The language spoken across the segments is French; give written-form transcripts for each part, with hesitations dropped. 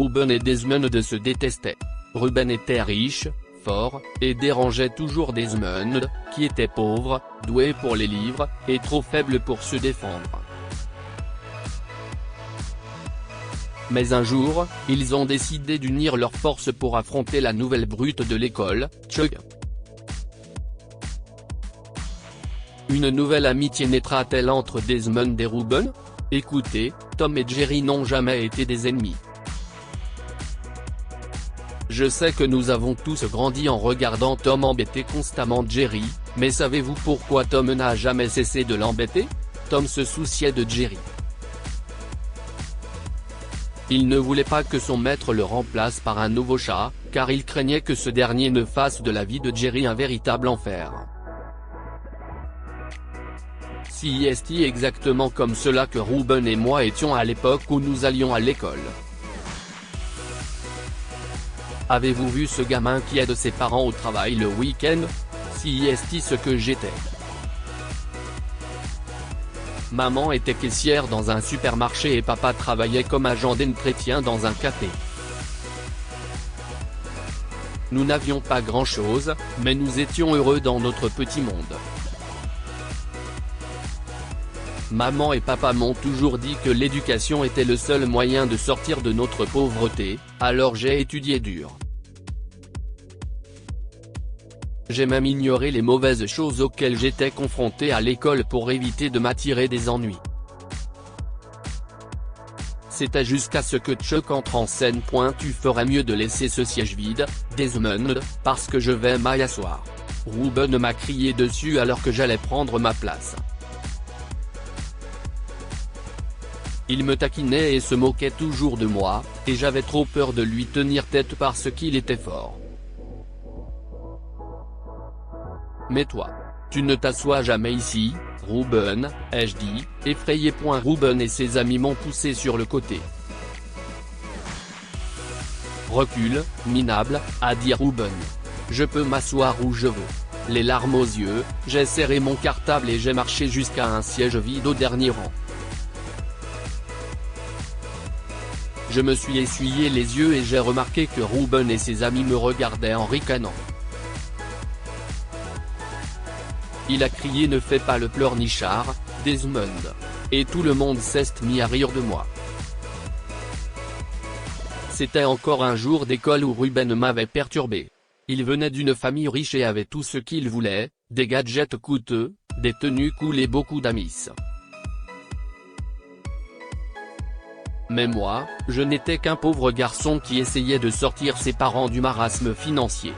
Ruben et Desmond se détestaient. Ruben était riche, fort, et dérangeait toujours Desmond, qui était pauvre, doué pour les livres, et trop faible pour se défendre. Mais un jour, ils ont décidé d'unir leurs forces pour affronter la nouvelle brute de l'école, Chuck. Une nouvelle amitié naîtra-t-elle entre Desmond et Ruben? Écoutez, Tom et Jerry n'ont jamais été des ennemis. Je sais que nous avons tous grandi en regardant Tom embêter constamment Jerry, mais savez-vous pourquoi Tom n'a jamais cessé de l'embêter? Tom se souciait de Jerry. Il ne voulait pas que son maître le remplace par un nouveau chat, car il craignait que ce dernier ne fasse de la vie de Jerry un véritable enfer. C'est exactement comme cela que Ruben et moi étions à l'époque où nous allions à l'école. Avez-vous vu ce gamin qui aide ses parents au travail le week-end? C'est ce que j'étais. Maman était caissière dans un supermarché et papa travaillait comme agent d'entretien dans un café. Nous n'avions pas grand-chose, mais nous étions heureux dans notre petit monde. Maman et papa m'ont toujours dit que l'éducation était le seul moyen de sortir de notre pauvreté, alors j'ai étudié dur. J'ai même ignoré les mauvaises choses auxquelles j'étais confronté à l'école pour éviter de m'attirer des ennuis. C'était jusqu'à ce que Chuck entre en scène. Tu ferais mieux de laisser ce siège vide, Desmond, parce que je vais m'y asseoir. Ruben m'a crié dessus alors que j'allais prendre ma place. Il me taquinait et se moquait toujours de moi, et j'avais trop peur de lui tenir tête parce qu'il était fort. Mais toi, tu ne t'assois jamais ici, Ruben, ai-je dit, effrayé. Ruben et ses amis m'ont poussé sur le côté. Recule, minable, a dit Ruben. Je peux m'asseoir où je veux. Les larmes aux yeux, j'ai serré mon cartable et j'ai marché jusqu'à un siège vide au dernier rang. Je me suis essuyé les yeux et j'ai remarqué que Ruben et ses amis me regardaient en ricanant. Il a crié: ne fais pas le pleurnichard, Desmond. Et tout le monde s'est mis à rire de moi. C'était encore un jour d'école où Ruben m'avait perturbé. Il venait d'une famille riche et avait tout ce qu'il voulait, des gadgets coûteux, des tenues cool et beaucoup d'amis. Mais moi, je n'étais qu'un pauvre garçon qui essayait de sortir ses parents du marasme financier.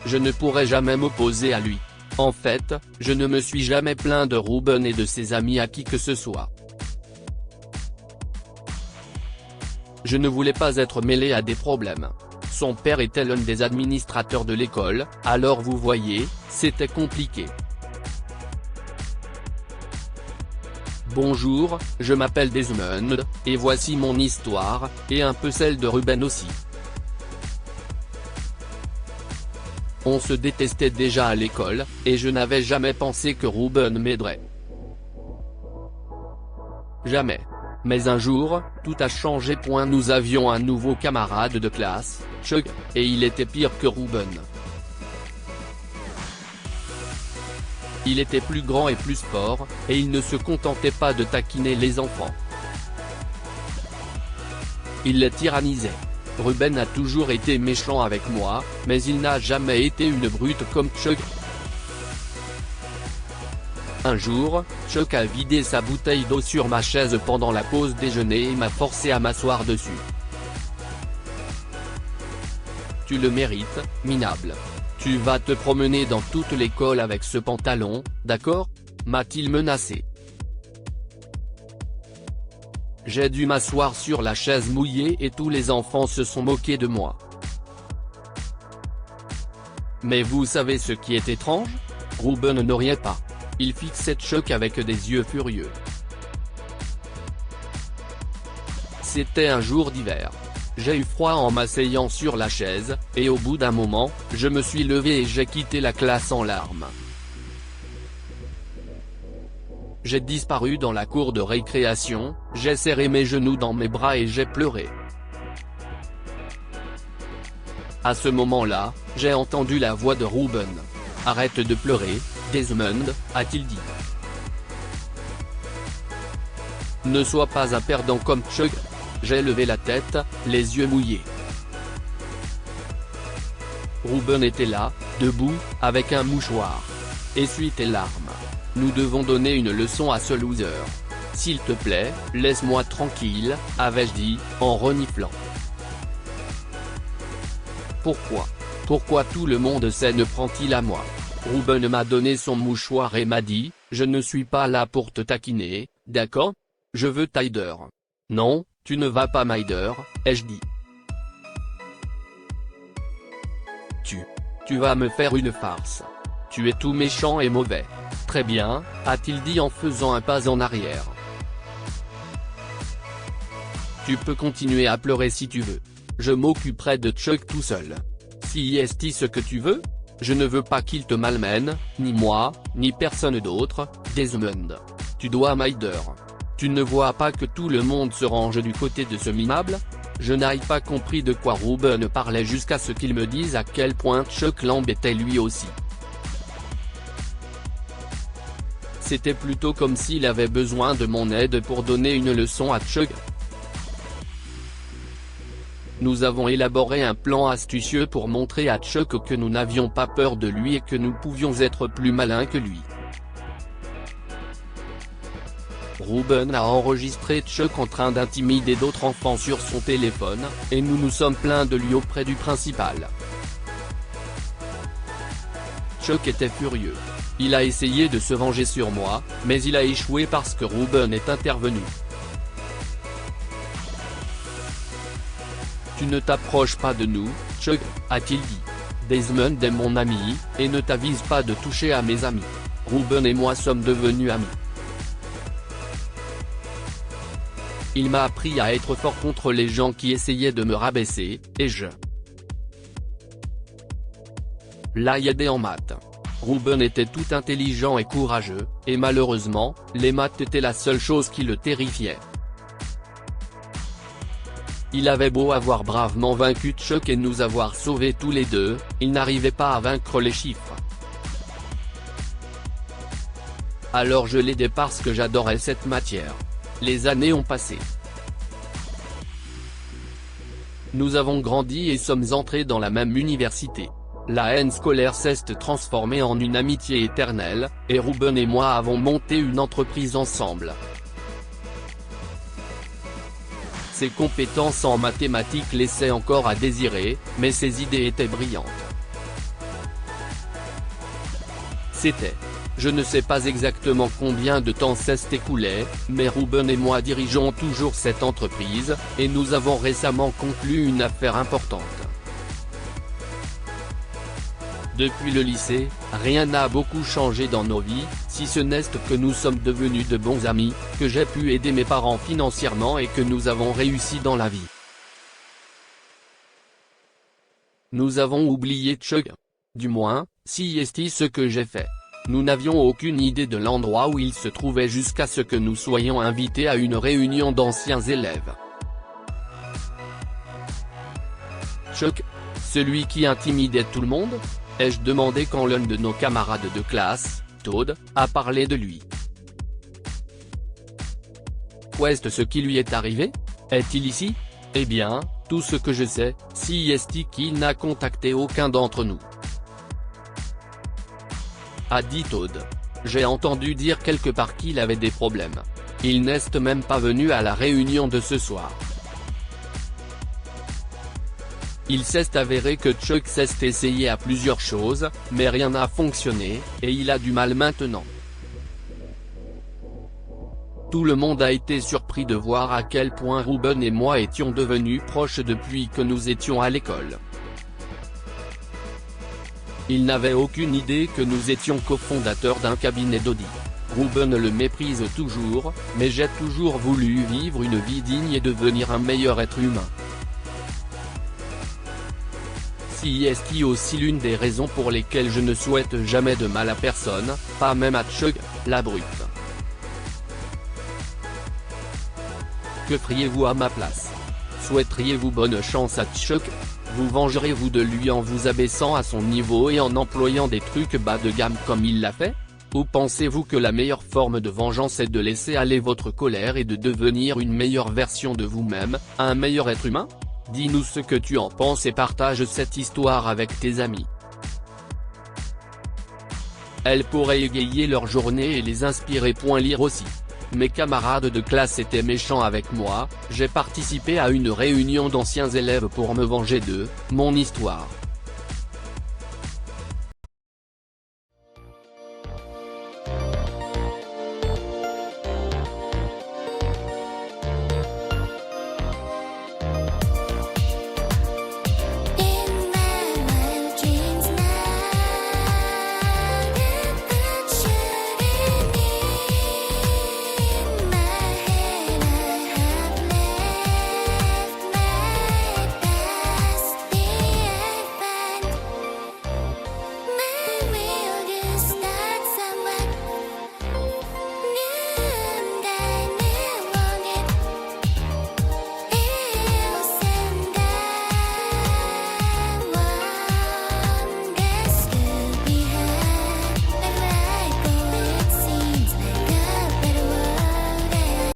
Je ne pourrais jamais m'opposer à lui. En fait, je ne me suis jamais plaint de Ruben et de ses amis à qui que ce soit. Je ne voulais pas être mêlé à des problèmes. Son père était l'un des administrateurs de l'école, alors vous voyez, c'était compliqué. Bonjour, je m'appelle Desmond, et voici mon histoire, et un peu celle de Ruben aussi. On se détestait déjà à l'école, et je n'avais jamais pensé que Ruben m'aiderait. Jamais. Mais un jour, tout a changé. Nous avions un nouveau camarade de classe, Chuck, et il était pire que Ruben. Il était plus grand et plus fort, et il ne se contentait pas de taquiner les enfants. Il les tyrannisait. Ruben a toujours été méchant avec moi, mais il n'a jamais été une brute comme Chuck. Un jour, Chuck a vidé sa bouteille d'eau sur ma chaise pendant la pause déjeuner et m'a forcé à m'asseoir dessus. Tu le mérites, minable. Tu vas te promener dans toute l'école avec ce pantalon, d'accord? M'a-t-il menacé. J'ai dû m'asseoir sur la chaise mouillée et tous les enfants se sont moqués de moi. Mais vous savez ce qui est étrange? Ruben ne riait pas. Il fixait Chuck avec des yeux furieux. C'était un jour d'hiver. J'ai eu froid en m'asseyant sur la chaise, et au bout d'un moment, je me suis levé et j'ai quitté la classe en larmes. J'ai disparu dans la cour de récréation, j'ai serré mes genoux dans mes bras et j'ai pleuré. À ce moment-là, j'ai entendu la voix de Ruben. « Arrête de pleurer, Desmond », a-t-il dit. « Ne sois pas un perdant comme Chuck ». J'ai levé la tête, les yeux mouillés. Ruben était là, debout, avec un mouchoir. « Essuie tes larmes. Nous devons donner une leçon à ce loser. S'il te plaît, laisse-moi tranquille », avais-je dit, en reniflant. Pourquoi tout le monde s'en prend-il à moi? Ruben m'a donné son mouchoir et m'a dit, « Je ne suis pas là pour te taquiner, d'accord? Je veux Tyder. » « Non, tu ne vas pas Myder, ai-je dit. Tu vas me faire une farce. Tu es tout méchant et mauvais. » « Très bien, » a-t-il dit en faisant un pas en arrière. « Tu peux continuer à pleurer si tu veux. Je m'occuperai de Chuck tout seul. Si est ce que tu veux? Je ne veux pas qu'il te malmène, ni moi, ni personne d'autre, Desmond. Tu dois Myder. Tu ne vois pas que tout le monde se range du côté de ce minable? » Je n'ai pas compris de quoi Ruben parlait jusqu'à ce qu'il me dise à quel point Chuck l'embêtait lui aussi. C'était plutôt comme s'il avait besoin de mon aide pour donner une leçon à Chuck. Nous avons élaboré un plan astucieux pour montrer à Chuck que nous n'avions pas peur de lui et que nous pouvions être plus malins que lui. Ruben a enregistré Chuck en train d'intimider d'autres enfants sur son téléphone, et nous nous sommes plaints de lui auprès du principal. Chuck était furieux. Il a essayé de se venger sur moi, mais il a échoué parce que Ruben est intervenu. « Tu ne t'approches pas de nous, Chuck », a-t-il dit. « Desmond est mon ami, et ne t'avise pas de toucher à mes amis. Ruben et moi sommes devenus amis. » Il m'a appris à être fort contre les gens qui essayaient de me rabaisser, et je l'ai aidé en maths. Ruben était tout intelligent et courageux, et malheureusement, les maths étaient la seule chose qui le terrifiait. Il avait beau avoir bravement vaincu Chuck et nous avoir sauvés tous les deux, il n'arrivait pas à vaincre les chiffres. Alors je l'aidais parce que j'adorais cette matière. Les années ont passé. Nous avons grandi et sommes entrés dans la même université. La haine scolaire s'est transformée en une amitié éternelle, et Ruben et moi avons monté une entreprise ensemble. Ses compétences en mathématiques laissaient encore à désirer, mais ses idées étaient brillantes. Je ne sais pas exactement combien de temps s'est écoulé, mais Ruben et moi dirigeons toujours cette entreprise, et nous avons récemment conclu une affaire importante. Depuis le lycée, rien n'a beaucoup changé dans nos vies, si ce n'est que nous sommes devenus de bons amis, que j'ai pu aider mes parents financièrement et que nous avons réussi dans la vie. Nous avons oublié Chuck. Du moins, si est ce que j'ai fait. Nous n'avions aucune idée de l'endroit où il se trouvait jusqu'à ce que nous soyons invités à une réunion d'anciens élèves. Chuck, celui qui intimidait tout le monde? Ai-je demandé quand l'un de nos camarades de classe, Todd, a parlé de lui. Qu'est-ce ce qui lui est arrivé? Est-il ici? Eh bien, tout ce que je sais, si est qu'il n'a contacté aucun d'entre nous. A dit Todd. J'ai entendu dire quelque part qu'il avait des problèmes. Il n'est même pas venu à la réunion de ce soir. Il s'est avéré que Chuck s'est essayé à plusieurs choses, mais rien n'a fonctionné, et il a du mal maintenant. Tout le monde a été surpris de voir à quel point Ruben et moi étions devenus proches depuis que nous étions à l'école. Il n'avait aucune idée que nous étions cofondateurs d'un cabinet d'audit. Ruben le méprise toujours, mais j'ai toujours voulu vivre une vie digne et devenir un meilleur être humain. Si est aussi l'une des raisons pour lesquelles je ne souhaite jamais de mal à personne, pas même à Chuck, la brute. Que feriez-vous à ma place? Souhaiteriez-vous bonne chance à Chuck? Vous vengerez-vous de lui en vous abaissant à son niveau et en employant des trucs bas de gamme comme il l'a fait? Ou pensez-vous que la meilleure forme de vengeance est de laisser aller votre colère et de devenir une meilleure version de vous-même, un meilleur être humain? Dis-nous ce que tu en penses et partage cette histoire avec tes amis. Elle pourrait égayer leur journée et les inspirer. Lire aussi. Mes camarades de classe étaient méchants avec moi, j'ai participé à une réunion d'anciens élèves pour me venger d'eux, mon histoire.